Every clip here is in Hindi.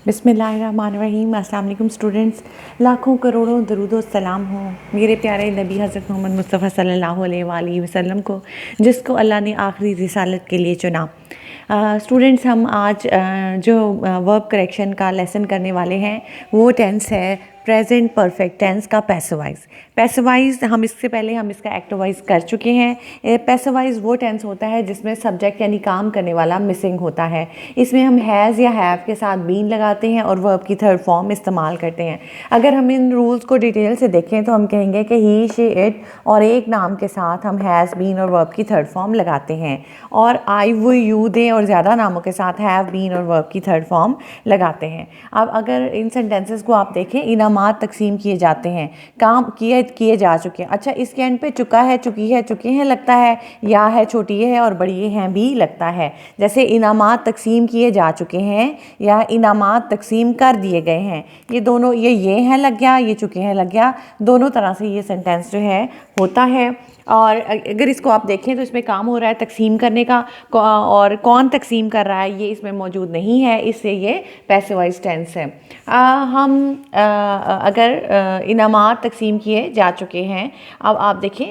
बिस्मिल्लाहिर्रहमानिर्रहीम। अस्सलाम वालेकुम स्टूडेंट्स। लाखों करोड़ों दरूद व सलाम हो मेरे प्यारे नबी हज़रत मोहम्मद मुस्तफ़ा सल्लल्लाहु अलैहि वसल्लम को, जिसको अल्लाह ने आखिरी रिसालत के लिए चुना। स्टूडेंट्स, हम आज जो वर्ब करेक्शन का लेसन करने वाले हैं वो टेंस है प्रेजेंट परफेक्ट टेंस का पैसिवाइज। पैसिवाइज हम इससे पहले हम इसका एक्टिवाइज कर चुके हैं। पैसिवाइज वो टेंस होता है जिसमें सब्जेक्ट यानी काम करने वाला मिसिंग होता है। इसमें हम हैज़ या हैव के साथ बीन लगाते हैं और वर्ब की थर्ड फॉर्म इस्तेमाल करते हैं। अगर हम इन रूल्स को डिटेल से देखें तो हम कहेंगे कि ही, शी, इट और एक नाम के साथ हम हैज़, बीन और वर्ब की थर्ड फॉर्म लगाते हैं, और आई, वो, यू, दे और ज़्यादा नामों के साथ हैव, बीन और वर्ब की थर्ड फॉर्म लगाते हैं। अब अगर इन सेंटेंसेस को आप देखें, इनामात तकसीम किए जाते हैं, काम किए जा चुके हैं। अच्छा, इसके एंड पे चुका है, चुकी है, चुके हैं लगता है, या है, छोटी है और बड़ी हैं भी लगता है। जैसे इनामात तकसीम किए जा चुके हैं या इनामात तकसीम कर दिए गए हैं, ये दोनों, ये हैं लग गया, ये चुके हैं लग गया, दोनों तरह से ये सेंटेंस जो है होता है। और अगर इसको आप देखें तो इसमें काम हो रहा है तकसीम करने का, और कौन तकसीम कर रहा है ये इसमें मौजूद नहीं है, इससे ये पैसिवाइज टेंस है। हम अगर इनामात तकसीम किए जा चुके हैं, अब आप देखें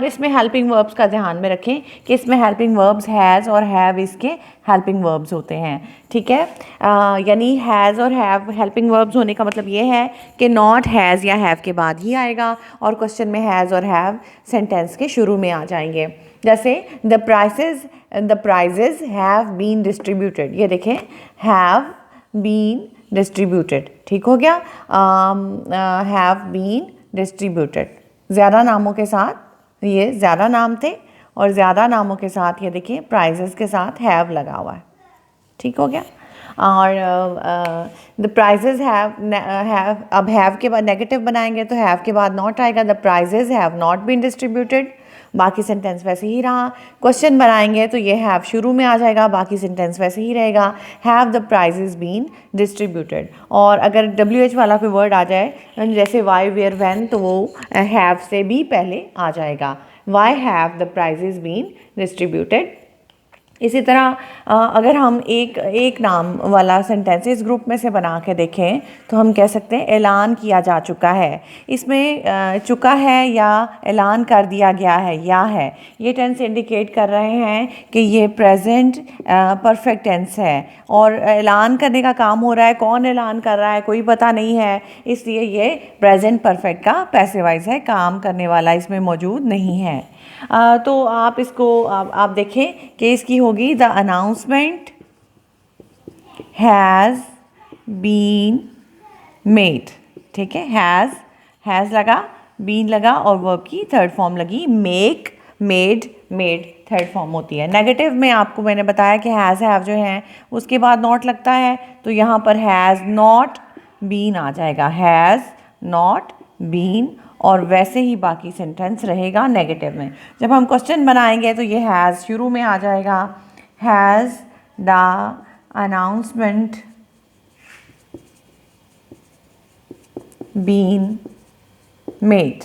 इसमें हेल्पिंग वर्ब्स का ध्यान में रखें कि इसमें हेल्पिंग वर्ब्स हैज़ और हैव इसके हेल्पिंग वर्ब्स होते हैं। ठीक है, यानी हैज़ और हैव हेल्पिंग वर्ब्स होने का मतलब ये है कि नॉट हैज़ या हैव के बाद ही आएगा और क्वेश्चन में हैज़ और हैव सेंटेंस के शुरू में आ जाएंगे। जैसे the prizes have been distributed, ये देखें हैव बीन डिस्ट्रीब्यूटेड, ठीक हो गया। हैव बीन डिस्ट्रीब्यूटेड, ज़्यादा नामों के साथ, ये ज़्यादा नाम थे और ज़्यादा नामों के साथ ये देखिए प्राइजेस के साथ हैव लगा हुआ है, ठीक हो गया। और द प्राइजेज हैव, अब हैव के बाद नेगेटिव बनाएंगे तो हैव के बाद नॉट आएगा, the prizes have not been distributed, बाकी सेंटेंस वैसे ही रहा। क्वेश्चन बनाएंगे तो ये हैव शुरू में आ जाएगा, बाकी सेंटेंस वैसे ही रहेगा, have the prizes been distributed. और अगर WH वाला कोई वर्ड आ जाए जैसे वाई, वेयर, व्हेन, तो वो हैव से भी पहले आ जाएगा, why have the prizes been distributed. इसी तरह अगर हम एक नाम वाला सेंटेंस इस ग्रुप में से बना के देखें तो हम कह सकते हैं ऐलान किया जा चुका है। इसमें चुका है या ऐलान कर दिया गया है या है, ये टेंस इंडिकेट कर रहे हैं कि ये प्रेजेंट परफेक्ट टेंस है और ऐलान करने का काम हो रहा है। कौन ऐलान कर रहा है कोई पता नहीं है, इसलिए ये प्रेजेंट परफेक्ट का पैसिवाइज है, काम करने वाला इसमें मौजूद नहीं है। तो आप इसको आप देखें कि इसकी होगी the announcement has been made, ठीक है। हैज़ लगा, बीन लगा और वर्ब की थर्ड फॉर्म लगी मेक, मेड थर्ड फॉर्म होती है। नेगेटिव में आपको मैंने बताया कि हैज़ हैव जो है उसके बाद नॉट लगता है, तो यहाँ पर हैज़ नॉट बीन आ जाएगा, हैज़ नॉट बीन, और वैसे ही बाकी सेंटेंस रहेगा नेगेटिव में। जब हम क्वेश्चन बनाएंगे तो ये हैज़ शुरू में आ जाएगा, has the announcement been made,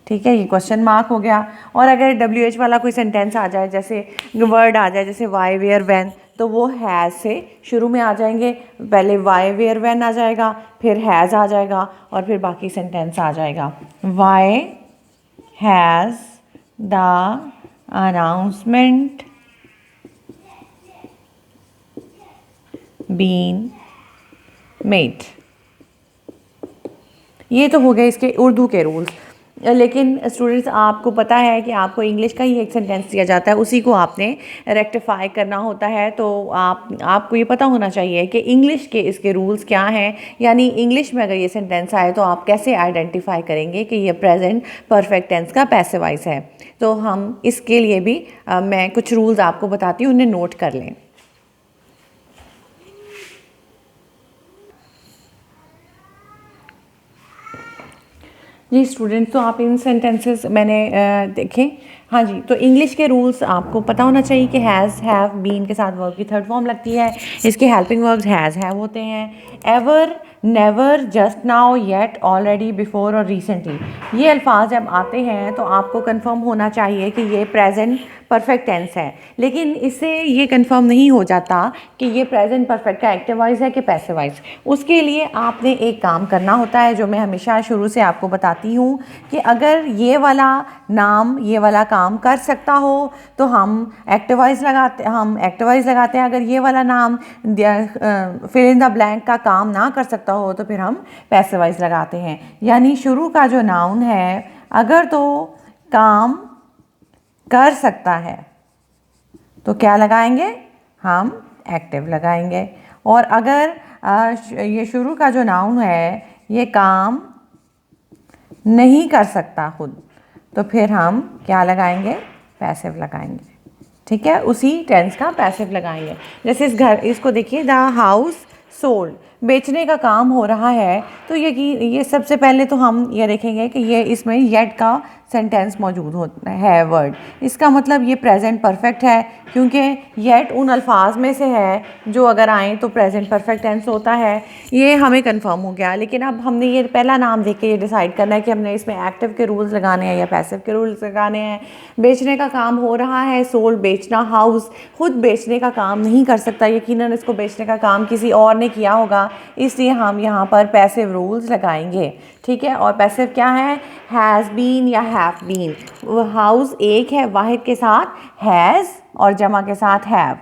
ठीक है, ये क्वेश्चन मार्क हो गया। और अगर WH वाला कोई सेंटेंस आ जाए, जैसे वर्ड आ जाए जैसे वाई, वेयर, व्हेन, तो वो हैज़ से शुरू में आ जाएंगे, पहले वाई, वेयर, व्हेन आ जाएगा, फिर हैज़ आ जाएगा और फिर बाकी सेंटेंस आ जाएगा। Why has the announcement been made. ये तो हो गए इसके उर्दू के रूल्स। लेकिन स्टूडेंट्स, आपको पता है कि आपको इंग्लिश का ही एक सेंटेंस दिया जाता है, उसी को आपने रेक्टिफाई करना होता है। तो आपको ये पता होना चाहिए कि इंग्लिश के इसके रूल्स क्या हैं, यानी इंग्लिश में अगर ये सेंटेंस आए तो आप कैसे आइडेंटिफाई करेंगे कि ये प्रेजेंट परफेक्ट टेंस का पैसिवाइज है। तो हम इसके लिए भी मैं कुछ रूल्स आपको बताती हूँ, उन्हें नोट कर लें। जी स्टूडेंट, तो आप इन सेंटेंसेस मैंने देखें, हाँ जी, तो इंग्लिश के रूल्स आपको पता होना चाहिए कि हैज़, हैव, बीन के साथ वर्ब की थर्ड फॉर्म लगती है। इसके हेल्पिंग वर्ब्स हैज़, हैव होते हैं। Ever, never, just now, yet, already, before और रिसेंटली, ये अल्फाज जब आते हैं तो आपको कंफर्म होना चाहिए कि ये प्रेजेंट परफेक्ट टेंस है। लेकिन इससे ये कंफर्म नहीं हो जाता कि ये प्रेजेंट परफेक्ट का एक्टिव वॉइस है कि पैसिव वॉइस। उसके लिए आपने एक काम करना होता है जो मैं हमेशा शुरू से आपको बताती हूँ कि अगर ये वाला नाम ये वाला काम कर सकता हो तो हम एक्टिवाइज लगाते हैं। अगर ये वाला नाम फिल इन द ब्लैंक का काम ना कर सकता हो तो फिर हम पैसिवाइज लगाते हैं। यानी शुरू का जो नाउन है अगर तो काम कर सकता है तो क्या लगाएंगे, हम एक्टिव लगाएंगे। और अगर ये शुरू का जो नाउन है ये काम नहीं कर सकता खुद तो फिर हम क्या लगाएंगे, पैसिव लगाएंगे। ठीक है, उसी टेंस का पैसिव लगाएंगे। जैसे इसको देखिए, द हाउस सोल्ड, बेचने का काम हो रहा है तो ये सबसे पहले तो हम ये देखेंगे कि ये इसमें येट का सेंटेंस मौजूद होता है वर्ड। इसका मतलब ये प्रेजेंट परफेक्ट है क्योंकि येट उन अल्फाज में से है जो अगर आएँ तो प्रेजेंट परफेक्ट टेंस होता है। ये हमें कंफर्म हो गया। लेकिन अब हमने ये पहला नाम देख के ये डिसाइड करना है कि हमने इसमें एक्टिव के रूल्स लगाने हैं या पैसिव के रूल्स लगाने हैं। बेचने का काम हो रहा है, सोल्ड बेचना, हाउस खुद बेचने का काम नहीं कर सकता, यकीनन इसको बेचने का काम किसी और ने किया होगा, इसलिए हम यहाँ पर पैसिव रूल्स लगाएंगे। ठीक है, और पैसिव क्या है, हैज़ बीन या हैव बीन। हाउस एक है वाहिद के साथ हैज़ और जमा के साथ हैव,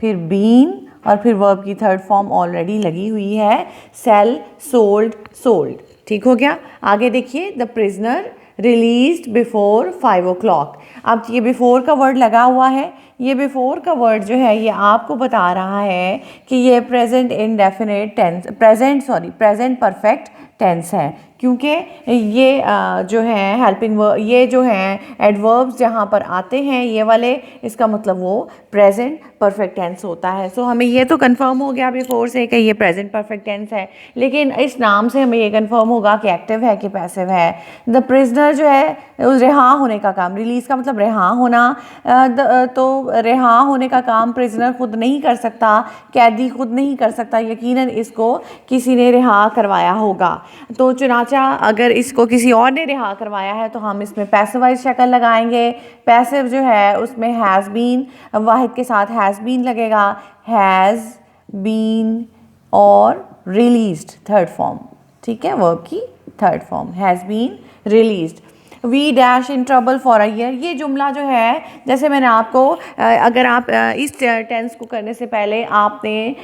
फिर बीन और फिर वर्ब की थर्ड फॉर्म ऑलरेडी लगी हुई है, सेल, सोल्ड, सोल्ड। ठीक हो गया। आगे देखिए, the prisoner released before 5 o'clock। अब ये बिफोर का वर्ड लगा हुआ है। ये बिफोर का वर्ड जो है ये आपको बता रहा है कि ये present indefinite tense, present perfect tense है क्योंकि ये जो है हेल्पिंग वर्ब, ये जो हैं एडवर्ब्स जहाँ पर आते हैं ये वाले, इसका मतलब वो प्रेजेंट परफेक्ट टेंस होता है। सो हमें ये तो कंफर्म हो गया बिफोर से कि ये प्रेजेंट परफेक्ट टेंस है। लेकिन इस नाम से हमें ये कंफर्म होगा कि एक्टिव है कि पैसिव है। द प्रिजनर जो है उस रिहा होने का काम, रिलीज़ का मतलब रिहा होना, तो रिहा होने का काम प्रिजनर खुद नहीं कर सकता, कैदी खुद नहीं कर सकता, यकीनन इसको किसी ने रिहा करवाया होगा। तो चुनाचा अगर इसको किसी और ने रिहा करवाया है तो हम इसमें पैसिवाइज शक्ल लगाएंगे। पैसिव जो है उसमें हैज़ बीन, वाहिद के साथ हैज़ बीन लगेगा, हैज़ बीन और रिलीज्ड थर्ड फॉर्म। ठीक है, वर्ब की third form has been released. We dash in trouble for a year, ये जुमला जो है जैसे मैंने आपको अगर आप इस टेंस को करने से पहले आपने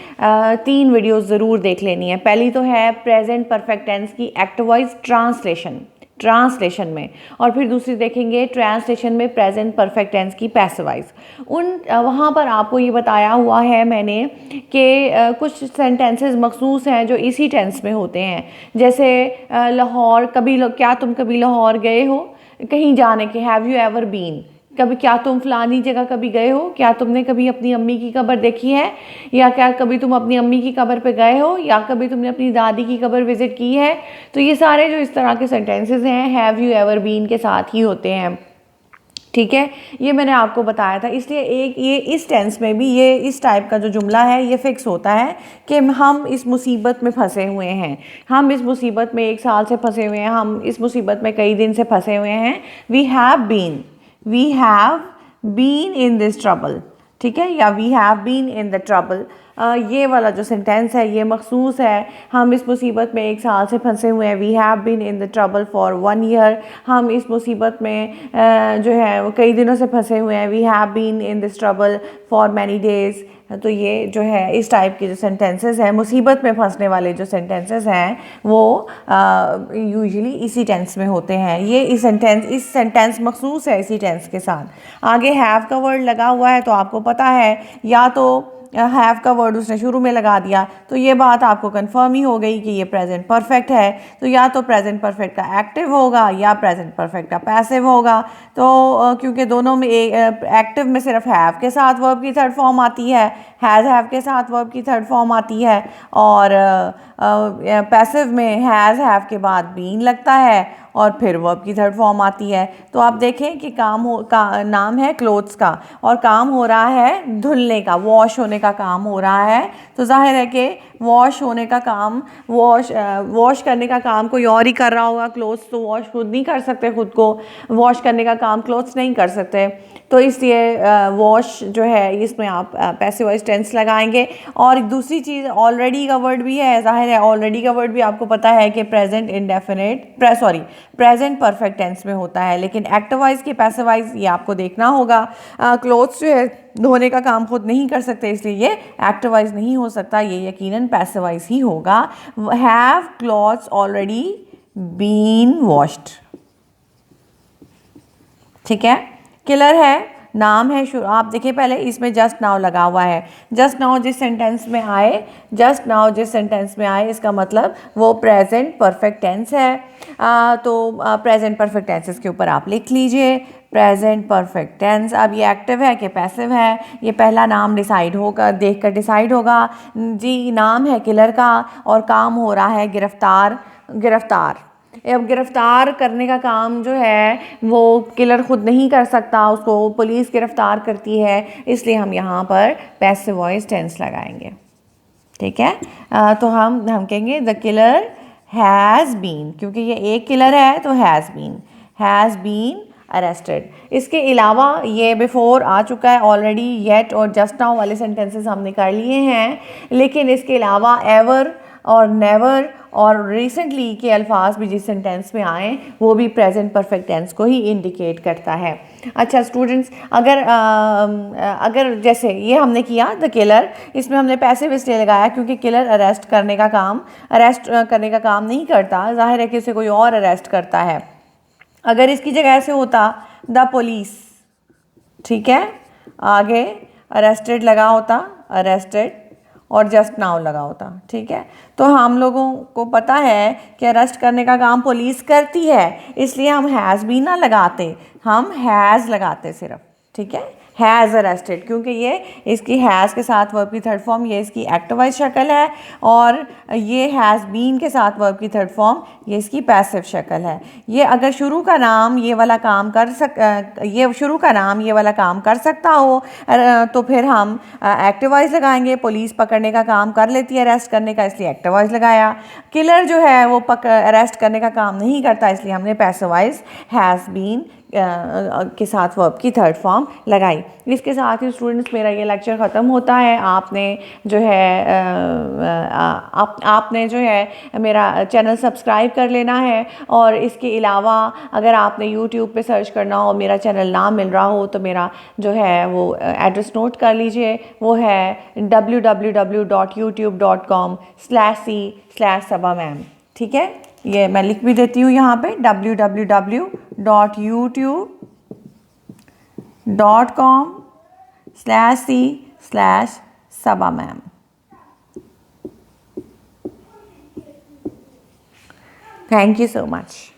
3 वीडियोस ज़रूर देख लेनी है। पहली तो है प्रेजेंट परफेक्ट टेंस की एक्टिव वॉइस ट्रांसलेशन में, और फिर दूसरी देखेंगे ट्रांसलेशन में प्रेजेंट परफेक्ट टेंस की पैसिवाइज। वहाँ पर आपको ये बताया हुआ है मैंने कि कुछ सेंटेंसेस मखसूस हैं जो इसी टेंस में होते हैं। जैसे लाहौर, क्या तुम कभी लाहौर गए हो, कहीं जाने के, हैव यू एवर बीन, कभी क्या तुम फलानी जगह कभी गए हो, क्या तुमने कभी अपनी अम्मी की कब्र देखी है, या क्या कभी तुम अपनी अम्मी की कब्र पे गए हो, या कभी तुमने अपनी दादी की कब्र विजिट की है। तो ये सारे जो इस तरह के सेंटेंसेस हैं हैव यू एवर बीन के साथ ही होते हैं। ठीक है, ये मैंने आपको बताया था। इसलिए ये इस टेंस में भी ये इस टाइप का जो जुमला है ये फिक्स होता है कि हम इस मुसीबत में फंसे हुए हैं, हम इस मुसीबत में 1 साल से फंसे हुए हैं, हम इस मुसीबत में कई दिन से फंसे हुए हैं। We have been in this trouble. ठीक है, या we have been in the trouble. ये वाला जो सेंटेंस है ये मखसूस है, हम इस मुसीबत में 1 साल से फंसे हुए हैं। We have been in the trouble for 1 year, हम इस मुसीबत में जो है वो कई दिनों से फंसे हुए हैं। We have been in this trouble for many days. तो ये जो है इस टाइप के जो सेंटेंसेस हैं, मुसीबत में फंसने वाले जो सेंटेंसेस हैं वो यूजुअली इसी टेंस में होते हैं। ये इस सेंटेंस मखसूस है इसी टेंस के साथ। आगे हैव का वर्ड लगा हुआ है तो आपको पता है, या तो हैव का वर्ड उसने शुरू में लगा दिया तो ये बात आपको कंफर्म ही हो गई कि ये प्रेजेंट परफेक्ट है। तो या तो प्रेजेंट परफेक्ट का एक्टिव होगा या प्रेजेंट परफेक्ट का पैसिव होगा। तो क्योंकि दोनों में एक्टिव में सिर्फ हैव के साथ वर्ब की थर्ड फॉर्म आती है, हैज़ हैव के साथ वर्ब की थर्ड फॉर्म आती है, और पैसिव में हैज़ हैव के बाद बीन लगता है और फिर वर्ब की थर्ड फॉर्म आती है। तो आप देखें कि नाम है क्लोथ्स का और काम हो रहा है धुलने का, वॉश होने का काम हो रहा है। तो जाहिर है कि वॉश होने का काम, वॉश करने का काम कोई और ही कर रहा होगा। क्लोथ्स तो वॉश खुद नहीं कर सकते, खुद को वॉश करने का काम क्लोथ्स नहीं कर सकते। तो इसलिए वॉश जो है इसमें आप पैसिव वॉइस टेंस लगाएंगे। और दूसरी चीज़ ऑलरेडी का वर्ड भी है, जाहिर है ऑलरेडी का वर्ड भी आपको पता है कि present indefinite present perfect tense में होता है, लेकिन एक्टिव वॉइस की पैसिव वॉइस ये आपको देखना होगा। क्लोथ्स जो है धोने का काम खुद नहीं कर सकते, इसलिए ये एक्टिव वॉइस नहीं हो सकता, ये यकीनन पैसिव वॉइस ही होगा। Have clothes already been washed, ठीक है। किलर है, नाम है, आप देखिए पहले इसमें जस्ट नाउ लगा हुआ है। जस्ट नाउ जिस सेंटेंस में आए, जस्ट नाउ जिस सेंटेंस में आए इसका मतलब वो प्रेजेंट परफेक्ट टेंस है। तो प्रेजेंट परफेक्ट टेंसेस के ऊपर आप लिख लीजिए प्रेजेंट परफेक्ट टेंस। अब ये एक्टिव है कि पैसिव है, ये पहला नाम डिसाइड होगा, देखकर डिसाइड होगा जी। नाम है किलर का और काम हो रहा है गिरफ्तार। अब गिरफ्तार करने का काम जो है वो किलर खुद नहीं कर सकता, उसको पुलिस गिरफ्तार करती है, इसलिए हम यहाँ पर पैसिव वॉइस टेंस लगाएंगे, ठीक है। तो हम कहेंगे द किलर हैज़ बीन, क्योंकि ये एक किलर है तो हैज़ बीन अरेस्टेड। इसके अलावा ये बिफोर आ चुका है ऑलरेडी, येट और जस्ट नाउ वाले सेंटेंसेस हमने कर लिए हैं, लेकिन इसके अलावा एवर और नेवर और रिसेंटली के अल्फाज भी जिस सेंटेंस में आए वो भी प्रेजेंट परफेक्ट टेंस को ही इंडिकेट करता है। अच्छा स्टूडेंट्स, अगर जैसे ये हमने किया द किलर, इसमें हमने पैसिव इसलिए लगाया क्योंकि किलर अरेस्ट करने का काम नहीं करता, जाहिर है कि इसे कोई और अरेस्ट करता है। अगर इसकी जगह ऐसे होता द पुलिस, ठीक है, आगे अरेस्टेड लगा होता, अरेस्टेड और जस्ट नाउ लगा होता, ठीक है। तो हम लोगों को पता है कि अरेस्ट करने का काम पुलिस करती है, इसलिए हम हैज़ भी ना लगाते, हम हैज़ लगाते सिर्फ, ठीक है। हैज़ अरेस्टेड, क्योंकि ये इसकी हैज़ के साथ वर्ब की थर्ड फॉर्म, ये इसकी एक्टिव वॉइस शक्ल है, और ये हैज़ बीन के साथ वर्ब की थर्ड फॉर्म, ये इसकी पैसिव शक्ल है। ये अगर शुरू का नाम ये वाला काम कर सकता हो तो फिर हम एक्टिव वॉइस लगाएंगे। पुलिस पकड़ने का काम कर लेती है अरेस्ट करने का, इसलिए एक्टिव वॉइस लगाया। किलर जो है वो अरेस्ट करने का काम नहीं करता, इसलिए हमने पैसिव वॉइस हैज़ बीन के साथ वर्ब की थर्ड फॉर्म लगाई। इसके साथ ही स्टूडेंट्स मेरा ये लेक्चर ख़त्म होता है। आपने जो है मेरा चैनल सब्सक्राइब कर लेना है, और इसके अलावा अगर आपने यूट्यूब पे सर्च करना हो, मेरा चैनल ना मिल रहा हो, तो मेरा जो है वो एड्रेस नोट कर लीजिए, वो है www.youtube.com/c/sabamam, ठीक है। ये मैं लिख भी देती हूँ यहाँ पे www.youtube.com/c/sabamam। Thank you so much.